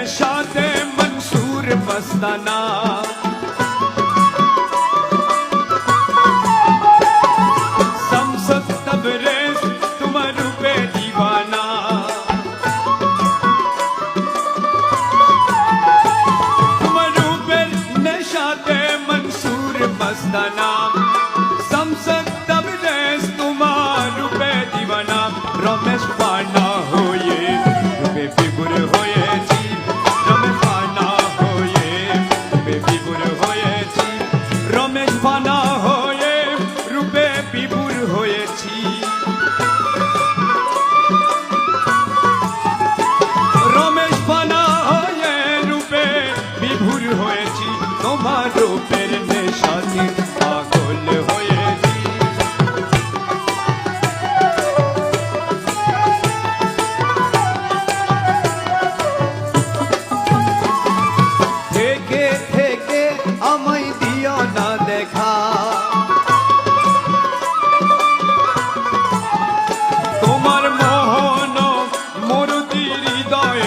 नेशाते मंसूर मस्ताना समसत तबरेज तुम्हार रूपे दीवाना तुम्हार रूपे नेशाते मंसूर मस्ताना समसत तबरेज तुम्हार रूपे दीवाना रमेश पाना होये रूपे फिगुर होयेছি रमेश पाना होये रूपे फिगुर होयेছি रमेश पाना होये रूपे फिगुर होयेছি रमेश पाना होये रूपे विभुर होयेছি তোমার রূপের নেশাতে পাগল হয়েছি থেকে থেকে আমায় দিও না দেখা তোমার মোহন মরুতি হৃদয়